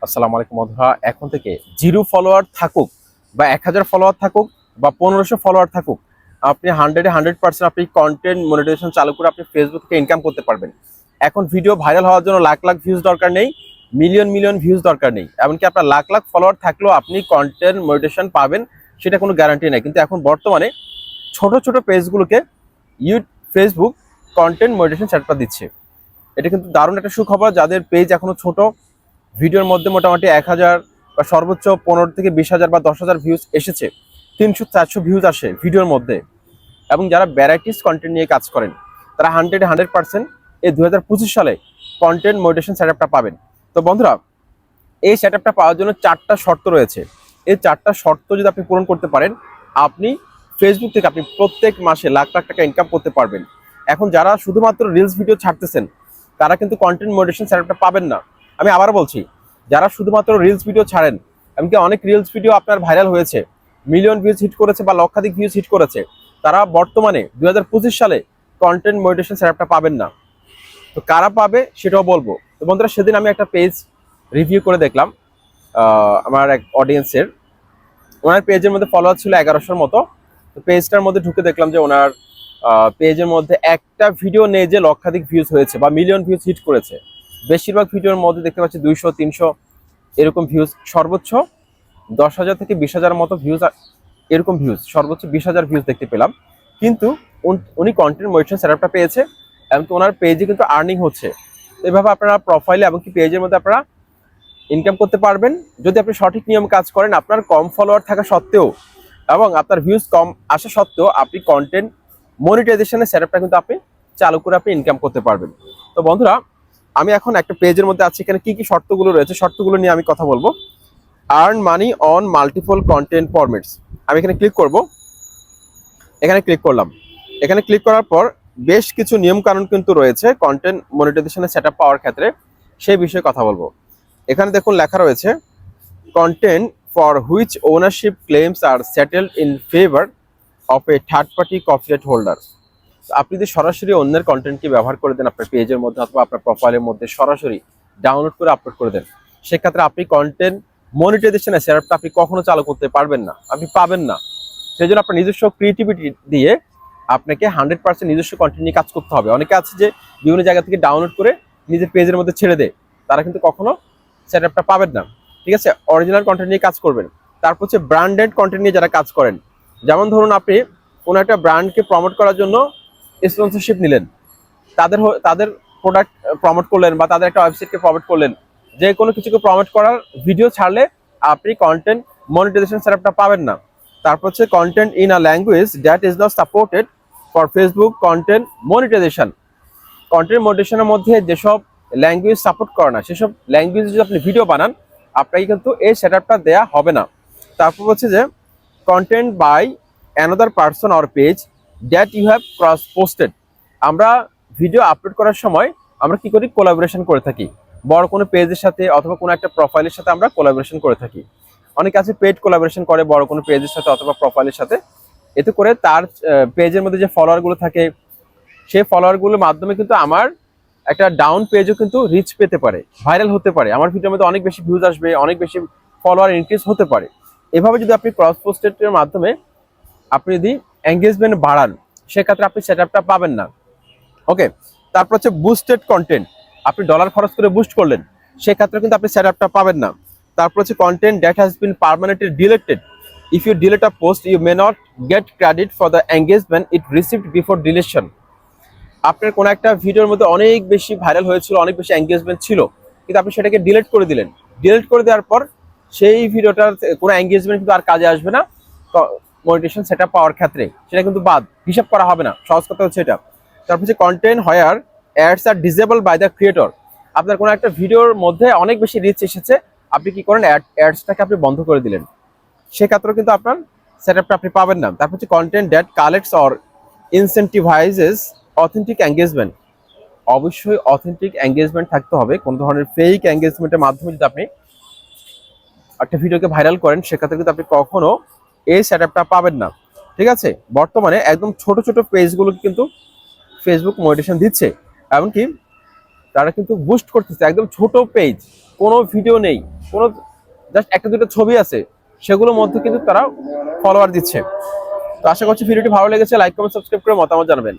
আসসালামু আলাইকুম বন্ধুরা। এখন থেকে 0 ফলোয়ার থাকুক বা 1000 ফলোয়ার থাকুক বা 1500 ফলোয়ার থাকুক, আপনি 100% আপনি কন্টেন্ট মনিটাইজেশন চালু করে আপনি ফেসবুক থেকে ইনকাম করতে পারবেন। এখন ভিডিও ভাইরাল হওয়ার জন্য লাখ লাখ ভিউজ দরকার নেই, মিলিয়ন মিলিয়ন ভিউজ দরকার নেই, এমনকি আপনার লাখ লাখ ফলোয়ার থাকলেও আপনি কন্টেন্ট মনিটাইজেশন পাবেন সেটা কোনো গ্যারান্টি নেই। কিন্তু এখন বর্তমানে ছোট ছোট পেজগুলোকে ফেসবুক কন্টেন্ট মনিটাইজেশন সেটআপটা দিচ্ছে। এটা কিন্তু দারুণ একটা সুখবর। যাদের পেজ এখনো ছোট, ভিডিওর মধ্যে মোটামুটি 1000 বা সর্বোচ্চ 15 থেকে 20,000 বা 10,000 ভিউজ এসেছে, 300-400 ভিউজ আসে ভিডিওর মধ্যে, এবং যারা ভ্যারাইটিস কন্টেন্ট নিয়ে কাজ করেন তারা 100% এই 2025 সালে কন্টেন্ট মনিটাইজেশন সেটআপটা পাবেন। তো বন্ধুরা, এই সেটআপটা পাওয়ার জন্য 4টা শর্ত রয়েছে। এই 4টা শর্ত যদি আপনি পূরণ করতে পারেন, আপনি ফেসবুক থেকে আপনি প্রত্যেক মাসে লাখ লাখ টাকা ইনকাম করতে পারবেন। এখন যারা শুধুমাত্র রিলস ভিডিও ছাড়তেছেন তারা কিন্তু কন্টেন্ট মনিটাইজেশন সেটআপটা পাবেন না। আমি আবার বলছি, যারা শুধুমাত্র রিলস ভিডিও ছাড়েন, এমনকি অনেক রিলস ভিডিও আপনার ভাইরাল হয়েছে, মিলিয়ন ভিউজ হিট করেছে বা লক্ষাধিক ভিউজ হিট করেছে, তারা বর্তমানে 2025 সালে কন্টেন্ট মনিটাইজেশন সেটআপটা পাবেন না। তো কারা পাবে সেটাও বলবো। তো বন্ধুরা, সেদিন আমি একটা পেজ রিভিউ করে দেখলাম, আমার এক অডিয়েন্সের, ওনার পেজের মধ্যে ফলোয়ার ছিল 1100-র মতো। তো পেজটার মধ্যে ঢুকে দেখলাম যে ওনার পেজের মধ্যে একটা ভিডিও নেই যে লক্ষাধিক ভিউজ হয়েছে বা মিলিয়ন ভিউজ হিট করেছে। বেশিরভাগ ভিডিওর মধ্যে দেখতে পাচ্ছি 200-300 এরকম ভিউজ, সর্বোচ্চ 10,000 থেকে 20,000 মতো ভিউজ, এরকম ভিউজ, সর্বোচ্চ 20,000 ভিউজ দেখতে পেলাম। কিন্তু উনি কন্টেন্ট মনিটাইজেশন সেটআপটা পেয়েছে, এমনকি ওনার পেজে কিন্তু আর্নিং হচ্ছে। এভাবে আপনারা প্রোফাইলে এমনকি পেজের মধ্যে আপনারা ইনকাম করতে পারবেন যদি আপনি সঠিক নিয়ম কাজ করেন। আপনার কম ফলোয়ার থাকা সত্ত্বেও এবং আপনার ভিউজ কম আসা সত্ত্বেও আপনি কন্টেন্ট মনিটাইজেশনের সেটআপটা কিন্তু আপনি চালু করে আপনি ইনকাম করতে পারবেন। তো বন্ধুরা, আমি এখন একটা পেজের মধ্যে আছি, এখানে কি কি শর্তগুলো রয়েছে শর্তগুলো নিয়ে আমি কথা বলবো। Earn money on multiple content formats, আমি এখানে ক্লিক করব। এখানে ক্লিক করলাম। এখানে ক্লিক করার পর বেশ কিছু নিয়ম কানুন কিন্তু রয়েছে কন্টেন্ট মনিটাইজেশনের সেটআপ পাওয়ার ক্ষেত্রে, সেই বিষয়ে কথা বলবো। এখানে দেখুন লেখা রয়েছে, content for which ownership claims are settled in favour of a third party copyright holder. আপনি যদি সরাসরি অন্যের কন্টেন্টকে ব্যবহার করে দেন আপনার পেজের মধ্যে অথবা আপনার প্রোফাইলের মধ্যে, সরাসরি ডাউনলোড করে আপলোড করে দেন, সেক্ষেত্রে আপনি কন্টেন্ট মনিটাইজেশনের সেটআপটা আপনি কখনো চালু করতে পারবেন না, আপনি পাবেন না। সেই জন্য আপনার নিজস্ব ক্রিয়েটিভিটি দিয়ে আপনাকে 100% নিজস্ব কন্টেন্ট নিয়ে কাজ করতে হবে। অনেকে আছে যে বিভিন্ন জায়গা থেকে ডাউনলোড করে নিজের পেজের মধ্যে ছেড়ে দেয়, তারা কিন্তু কখনো সেটআপটা পাবেন না। ঠিক আছে, অরিজিনাল কন্টেন্ট নিয়ে কাজ করবেন। তারপর হচ্ছে ব্র্যান্ডেড কন্টেন্ট নিয়ে যারা কাজ করেন, যেমন ধরুন আপনি কোনো একটা ব্র্যান্ডকে প্রমোট করার জন্য স্পন্সরশিপ নিলেন, তাদের প্রোডাক্ট প্রমোট করলেন বা তাদের একটা ওয়েবসাইটকে প্রমোট করলেন, যে কোনো কিছুকে প্রমোট করার ভিডিও ছাড়লে আপনি কন্টেন্ট মনিটাইজেশন সেটআপটা পাবেন না। তারপর হচ্ছে content in a language that is not supported for Facebook content monetisation. Content মনিটাইজেশনের মধ্যে যেসব ল্যাঙ্গুয়েজ সাপোর্ট করে না, সেসব ল্যাঙ্গুয়েজে যদি আপনি ভিডিও বানান, আপনাকে কিন্তু এই সেটআপটা দেয়া হবে না। তারপর হচ্ছে যে content by another person or page that you have cross posted. আমরা ভিডিও আপলোড করার সময় আমরা কি করি, কোলাবোরেশন করে থাকি বড় কোনো পেজের সাথে অথবা কোনো একটা প্রোফাইলের সাথে আমরা কোলাবোরেশন করে থাকি। অনেকে আছে পেড কোলাবোরেশন করে বড় কোনো পেজের সাথে অথবা প্রোফাইলের সাথে। এতে করে তার পেজের মধ্যে যে ফলোয়ারগুলো থাকে, সেই ফলোয়ারগুলোর মাধ্যমে কিন্তু আমার একটা ডাউন পেজও কিন্তু রিচ পেতে পারে, ভাইরাল হতে পারে, আমার ভিডিওর মধ্যে অনেক বেশি ভিউজ আসবে, অনেক বেশি ফলোয়ার ইনক্রিজ হতে পারে। এভাবে যদি আপনি ক্রস পোস্টেডের মাধ্যমে আপনি যদি এঙ্গেজমেন্ট বাড়ান, সেক্ষেত্রে আপনি সেটআপটা পাবেন না। ওকে, তারপর হচ্ছে বুস্টেড কন্টেন্ট, আপনি ডলার খরচ করে বুস্ট করলেন, সেক্ষেত্রে কিন্তু আপনি সেটআপটা পাবেন না। তারপর হচ্ছে content that has been permanently deleted, if you delete a post you may not get credit for the engagement it received before deletion. আপনার কোনো একটা ভিডিওর মধ্যে অনেক বেশি ভাইরাল হয়েছিল, অনেক বেশি এঙ্গেজমেন্ট ছিল, কিন্তু আপনি সেটাকে ডিলিট করে দিলেন। ডিলিট করে দেওয়ার পর সেই ভিডিওটার কোনো এঙ্গেজমেন্ট কিন্তু আর কাজে আসবে না মনিটাইজেশন সেটআপ পাওয়ার ক্ষেত্রে, সেটা কিন্তু বাদ, হিসাব করা হবে না। সহজ কথা হচ্ছে এটা। তারপর হচ্ছে content where ads are disable by the creator. আপনার কোনো একটা ভিডিওর মধ্যে অনেক বেশি রিচ এসেছে, আপনি কি করেন, অ্যাডসটাকে আপনি বন্ধ করে দিলেন, সেক্ষেত্রেও কিন্তু আপনার সেটআপটা আপনি পাবেন না। তারপর হচ্ছে content that collects or incentivises authentic engagement. অবশ্যই অথেন্টিক এঙ্গেজমেন্ট থাকতে হবে। কোনো ধরনের ফেক এঙ্গেজমেন্টের মাধ্যমে যদি আপনি একটা ভিডিওকে ভাইরাল করেন, সেক্ষেত্রে কিন্তু আপনি কখনো এই সেটআপটা পাবেন না। ঠিক আছে, বর্তমানে একদম ছোট ছোট পেজগুলোকে কিন্তু ফেসবুক মনিটাইজেশন দিচ্ছে, এমনকি তারা কিন্তু বুস্ট করতেছে একদম ছোট পেজ। কোনো ভিডিও নেই, কোনো জাস্ট একটা দুটো ছবি আছে, সেগুলোর মধ্যে কিন্তু তারা ফলোয়ার দিচ্ছে। তো আশা করছি ভিডিওটি ভালো লেগেছে, লাইক কমেন্ট সাবস্ক্রাইব করে মতামত জানাবেন।